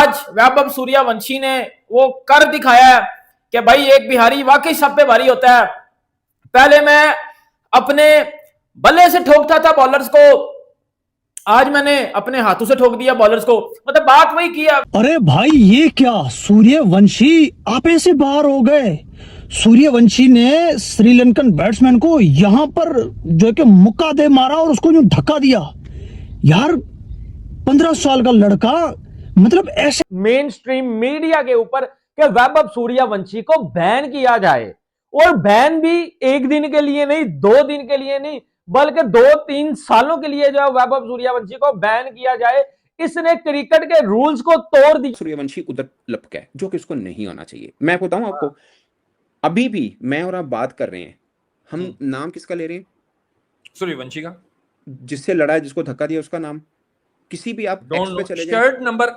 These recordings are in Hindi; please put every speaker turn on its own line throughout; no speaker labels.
आज वैभव सूर्यवंशी ने वो कर दिखाया है कि भाई एक बिहारी वाकई सब पे भारी होता है। पहले मैं अपने बल्ले से ठोकता था बॉलर्स को, आज मैंने अपने हाथों से ठोक दिया बॉलर्स को। मतलब बात वही किया।
अरे भाई ये क्या, सूर्यवंशी आप ऐसे बाहर हो गए। सूर्यवंशी ने श्रीलंकन बैट्समैन को यहां पर जो है कि मुक्का दे मारा और उसको यूं धक्का दिया। यार 15 साल का लड़का, मतलब ऐसे
मेन स्ट्रीम मीडिया के ऊपर कि वैभव सूर्यवंशी को बैन किया जाए, और बैन भी एक दिन के लिए नहीं, 2 दिन के लिए नहीं, बल्कि 2-3 सालों के लिए जो है वैभव सूर्यवंशी को बैन किया जाए। इसने क्रिकेट के रूल्स को तोड़ दिया।
सूर्यवंशी उधर लपका है, जो कि उसको नहीं होना चाहिए। मैं बताऊं आपको, अभी भी मैं और आप बात कर रहे हैं, हम नाम किसका ले रहे हैं?
सूर्यवंशी का।
जिससे लड़ा है, जिसको धक्का दिया, उसका नाम किसी भी आप एक्स पे चले जाएं,
शर्ट नंबर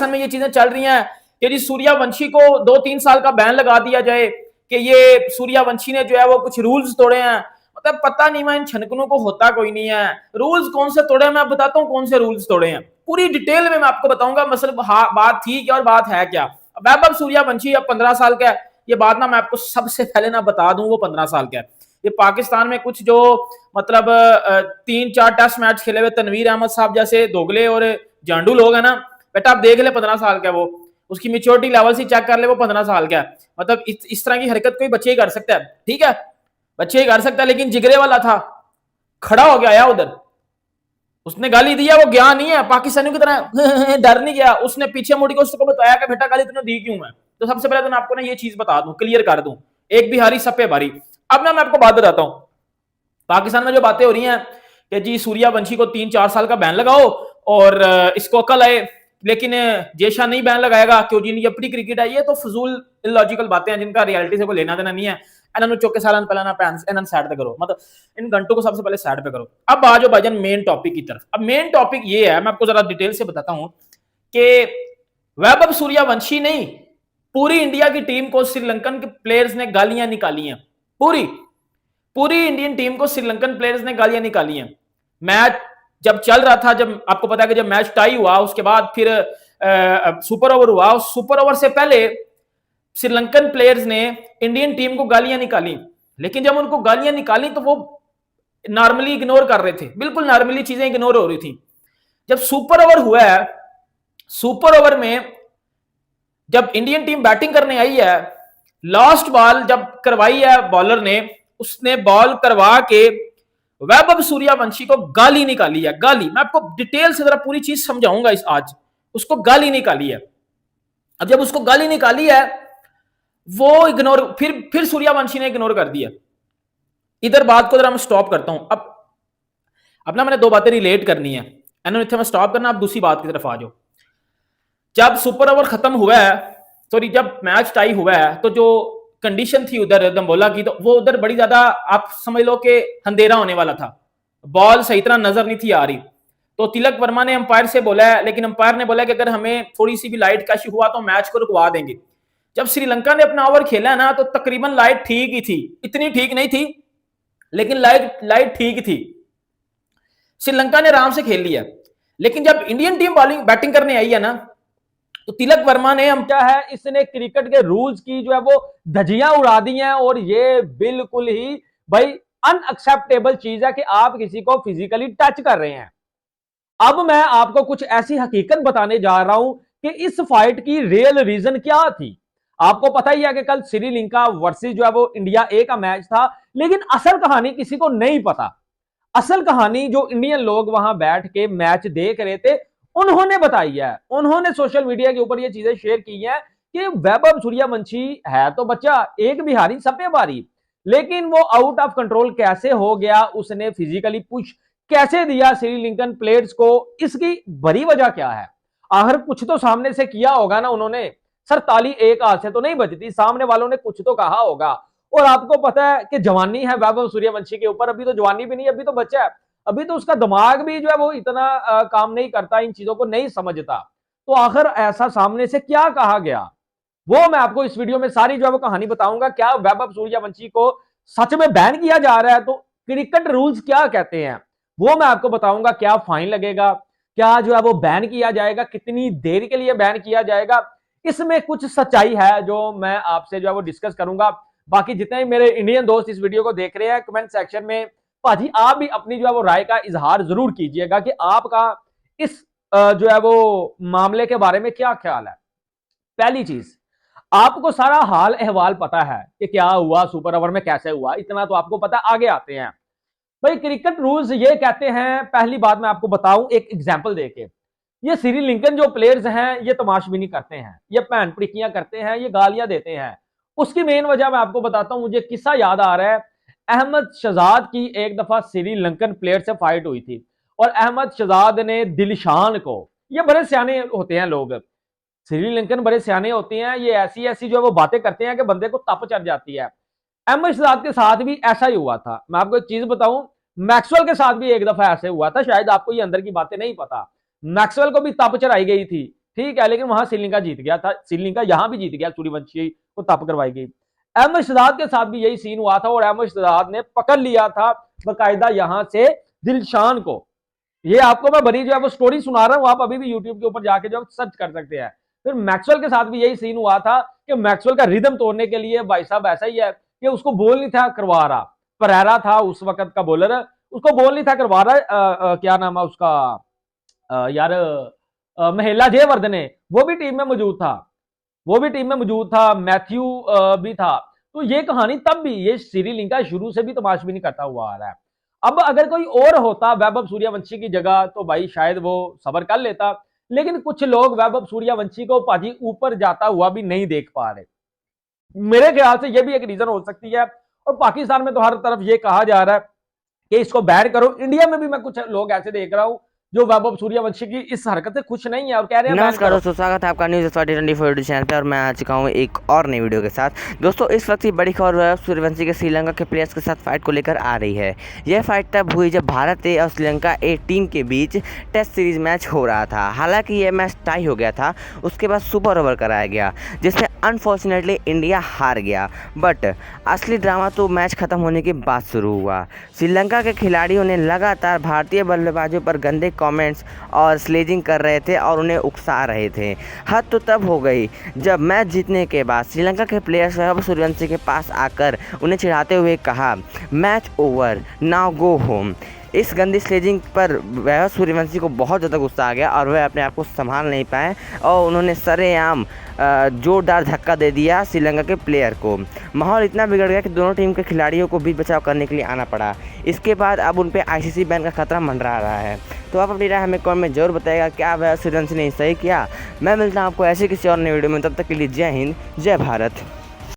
में ये चीजें चल रही हैं कि जी सूर्यवंशी को 2-3 साल का बैन लगा दिया जाए कि ये सूर्यवंशी ने जो है वो कुछ रूल्स तोड़े हैं। मतलब पता नहीं, मैं इन छनकनों को होता कोई नहीं है। रूल्स कौन से तोड़े मैं बताता हूँ, कौन से रूल्स तोड़े हैं पूरी डिटेल में मैं आपको बताऊंगा। मतलब बात थी क्या और बात है क्या। वैभव सूर्यवंशी अब 15 साल का है, ये बात ना मैं आपको सबसे पहले ना बता दूं, वो 15 साल का है। ये पाकिस्तान में कुछ जो मतलब 3-4 टेस्ट मैच खेले हुए तनवीर अहमद साहब जैसे दोगले और जांडू लोग हैं ना, बेटा आप देख ले 15 साल का वो, उसकी मेच्योरिटी लेवल से चेक कर ले, वो 15 साल का है। मतलब इस तरह की हरकत कोई बच्चे ही कर सकता है, ठीक है, बच्चे ही कर सकता है। लेकिन जिगरे वाला था, खड़ा हो गया उधर, उसने गाली दिया, वो गया नहीं है पाकिस्तानियों की तरह डर नहीं गया, उसने पीछे मुड़ के उसको बताया कि बेटा गाली तूने दी क्यों है। तो सबसे पहले तो मैं आपको ना ये चीज बता दूं, क्लियर कर दूं, एक बिहारी सब पे भारी। अब ना मैं आपको बात बताता हूं, पाकिस्तान में जो बातें हो रही हैं कि जी सूर्यवंशी को 3-4 साल का बैन लगाओ और इसको अकल आए, लेकिन जेशा नहीं बैन लगाएगा क्यों जी, ये अपनी क्रिकेट है। ये तो फजूल इलॉजिकल बातें हैं जिनका रियलिटी से कोई लेना देना नहीं है। इन्होंने चौके साल पहले ना पैंस इन्होंने साइड पे करो, मतलब इन घंटों को सबसे पहले साइड पे करो। अब आ जाओ भाईजान मेन टॉपिक की तरफ। अब मेन टॉपिक ये है, मैं आपको जरा डिटेल से बताता हूं कि वैभव सूर्यवंशी नहीं, पूरी इंडिया की टीम को श्रीलंकन के प्लेयर्स ने गालियां निकाली हैं। पूरी इंडियन टीम को श्रीलंकन प्लेयर्स ने गालियां निकाली हैं। मैच जब चल रहा था, जब आपको पता है कि जब मैच टाई हुआ उसके बाद फिर सुपर ओवर हुआ, सुपर ओवर से पहले श्रीलंकन प्लेयर्स ने इंडियन टीम को गालियां निकाली। लेकिन जब उनको गालियां निकाली तो वो नॉर्मली इग्नोर कर रहे थे, बिल्कुल नॉर्मली चीजें इग्नोर हो रही थी। जब सुपर ओवर हुआ है, सुपर ओवर में जब इंडियन टीम बैटिंग करने आई है, लास्ट बॉल जब करवाई है बॉलर ने, उसने बॉल करवा के वैभव सूर्यवंशी को गाली निकाली है। गाली, मैं आपको डिटेल से जरा पूरी चीज समझाऊंगा इस आज। उसको गाली निकाली है। अब जब उसको गाली निकाली है, वो इग्नोर, फिर सूर्यवंशी ने इग्नोर कर दिया। इधर बात को जरा मैं स्टॉप करता हूं। अब ना मैंने 2 बातें रिलेट करनी है, इन्होंने मैं स्टॉप करना। अब दूसरी बात की तरफ आ जाओ। जब सुपर ओवर खत्म हुआ है, सॉरी जब मैच टाई हुआ है, तो जो कंडीशन थी उधर दंबोला की, तो वो उधर बड़ी ज्यादा आप समझ लो कि अंधेरा होने वाला था, बॉल सही तरह नजर नहीं थी आ रही। तो तिलक वर्मा ने अंपायर से बोला है, लेकिन अंपायर ने बोला कि अगर हमें थोड़ी सी भी लाइट का इशू हुआ तो मैच को रुकवा देंगे। जब श्रीलंका ने अपना ओवर खेला ना, तो तकरीबन लाइट ठीक ही थी, इतनी ठीक नहीं थी लेकिन लाइट ठीक थी। श्रीलंका ने आराम से खेल लिया। लेकिन जब इंडियन टीम बैटिंग करने आई है ना, तो तिलक वर्मा ने हम
क्या है, इसने क्रिकेट के रूल्स की जो है वो धज्जियां उड़ा दी हैं, और ये बिल्कुल ही भाई अनएक्सेप्टेबल चीज है कि आप किसी को फिजिकली टच कर रहे हैं। अब मैं आपको कुछ ऐसी हकीकत बताने जा रहा हूं कि इस फाइट की रियल रीजन क्या थी। आपको पता ही है कि कल श्रीलंका वर्सेस जो है वो इंडिया ए का मैच था, लेकिन असल कहानी किसी को नहीं पता। असल कहानी जो इंडियन लोग वहां बैठ के मैच देख रहे थे उन्होंने बताई है। उन्होंने सोशल मीडिया के ऊपर ये चीजें शेयर की हैं कि वैभव सूर्यवंशी है तो बच्चा एक बिहारी सब पे भारी, लेकिन वो आउट ऑफ कंट्रोल कैसे हो गया, उसने फिजिकली पुश कैसे दिया श्रीलंकन प्लेयर्स को, इसकी बड़ी वजह क्या है। आखिर कुछ तो सामने से किया होगा ना उन्होंने। सर ताली एक हाथ से तो नहीं बजती, सामने वालों ने कुछ तो कहा होगा। और आपको पता है कि जवानी है वैभव सूर्यवंशी के ऊपर, अभी तो जवानी भी नहीं, अभी तो बच्चा है, अभी तो उसका दिमाग भी जो है वो इतना काम नहीं करता, इन चीजों को नहीं समझता। तो आखिर ऐसा सामने से क्या कहा गया, वो मैं आपको इस वीडियो में सारी जो है वो कहानी बताऊंगा। क्या वैभव सूर्यवंशी को सच में बैन किया जा रहा है? तो क्रिकेट रूल्स क्या कहते हैं वो मैं आपको बताऊंगा। क्या फाइन लगेगा, क्या जो है वो बैन किया जाएगा, कितनी देर के लिए बैन किया जाएगा, इसमें कुछ सच्चाई है जो मैं आपसे जो है वो डिस्कस करूंगा। बाकी जितने भी मेरे इंडियन दोस्त इस वीडियो को देख रहे हैं, कमेंट सेक्शन में भाजी आप भी अपनी जो है वो राय का इजहार जरूर कीजिएगा कि आपका इस जो है वो मामले के बारे में क्या ख्याल है। पहली चीज, आपको सारा हाल अहवाल पता है कि क्या हुआ, सुपर ओवर में कैसे हुआ, इतना तो आपको पता। आगे आते हैं भाई, क्रिकेट रूल्स ये कहते हैं। पहली बात मैं आपको बताऊं एक एग्जांपल देके, ये श्रीलंकन जो प्लेयर्स हैं ये तमाशबीनी करते हैं, ये भैन प्रिकियां करते हैं, ये गालियां देते हैं। उसकी मेन वजह मैं आपको बताता हूं। मुझे किस्सा याद आ रहा है, अहमद शहजाद की एक दफा श्रीलंकन प्लेयर से फाइट हुई थी और अहमद शहजाद ने दिलशान को, ये बड़े सियाने होते हैं लोग, श्रीलंकन बड़े सियाने होते हैं, ये ऐसी ऐसी जो है वो बातें करते हैं कि बंदे को तप चढ़ जाती है। अहमद शहजाद के साथ भी ऐसा ही हुआ था। मैं आपको एक चीज बताऊं, मैक्सवेल के साथ भी एक दफा ऐसे हुआ था, शायद आपको ये अंदर की बातें नहीं पता। मैक्सवेल को भी तप चढ़ाई गई थी, ठीक है, लेकिन वहां श्रीलंका जीत गया था, श्रीलंका यहां भी जीत गया, सूर्यवंशी को तप करवाई गई। अहमद शहजाद के साथ भी यही सीन हुआ था और अहमद शहजाद ने पकड़ लिया था बकायदा यहां से दिलशान को। ये आपको मैं बड़ी जो है वो स्टोरी सुना रहा हूं, आप अभी भी यूट्यूब के ऊपर जाके जो सर्च कर सकते हैं। फिर मैक्सवेल के साथ भी यही सीन हुआ था कि मैक्सवेल का रिदम तोड़ने के लिए भाई साहब ऐसा ही है कि उसको बॉल नहीं था करवा रहा, परेरा था उस वक्त का बॉलर, उसको बॉल नहीं था करवा रहा, क्या नाम है उसका यार, महिला जयवर्धने, वो भी टीम में मौजूद था, वो भी टीम में मौजूद था, मैथ्यू भी था। तो ये कहानी तब भी, ये श्रीलंका शुरू से भी तमाशबीनी करता हुआ आ रहा है। अब अगर कोई और होता वैभव सूर्यवंशी की जगह तो भाई शायद वो सबर कर लेता, लेकिन कुछ लोग वैभव सूर्यवंशी को पाजी ऊपर जाता हुआ भी नहीं देख पा रहे। मेरे ख्याल से ये भी एक रीजन हो सकती है। और पाकिस्तान में तो हर तरफ ये कहा जा रहा है कि इसको बैन करो। इंडिया में भी मैं कुछ लोग ऐसे देख रहा हूं जो वैभव सूर्यवंशी की इस हरकत से खुश नहीं है और कह रहे हैं
नमस्कार दोस्तों, स्वागत है आपका न्यूज़ 24 चैनल पे और मैं आ चुका हूँ एक और नई वीडियो के साथ। दोस्तों इस वक्त की बड़ी खबर वैभव सूर्यवंशी के श्रीलंका के प्लेयर्स के साथ फाइट को लेकर आ रही है। यह फाइट तब हुई जब भारत ए और श्रीलंका ए टीम के बीच टेस्ट सीरीज मैच हो रहा था। हालांकि यह मैच टाई हो गया था, उसके बाद सुपर ओवर कराया गया जिसमें अनफॉर्चुनेटली इंडिया हार गया। बट असली ड्रामा तो मैच खत्म होने के बाद शुरू हुआ। श्रीलंका के खिलाड़ियों ने लगातार भारतीय बल्लेबाजों पर गंदे कमेंट्स और स्लेजिंग कर रहे थे और उन्हें उकसा रहे थे। हद तो तब हो गई जब मैच जीतने के बाद श्रीलंका के प्लेयर्स वैभव सूर्यवंशी के पास आकर उन्हें चिढ़ाते हुए कहा, match over now go home. इस गंदी स्लेजिंग पर वैभव सूर्यवंशी को बहुत ज़्यादा गुस्सा आ गया और वह अपने आप को संभाल नहीं पाए और उन्होंने सरेआम जोरदार धक्का दे दिया श्रीलंका के प्लेयर को। माहौल इतना बिगड़ गया कि दोनों टीम के खिलाड़ियों को बीच बचाव करने के लिए आना पड़ा। इसके बाद अब उन पर ICC बैन का खतरा मंडरा रहा है। तो आप अपनी राय हमें कमेंट में जरूर बताइएगा, क्या वैभव सूर्यवंशी ने सही किया। मैं मिलता हूँ आपको ऐसे किसी और नई वीडियो में, तब तक के लिए जय हिंद, जय भारत।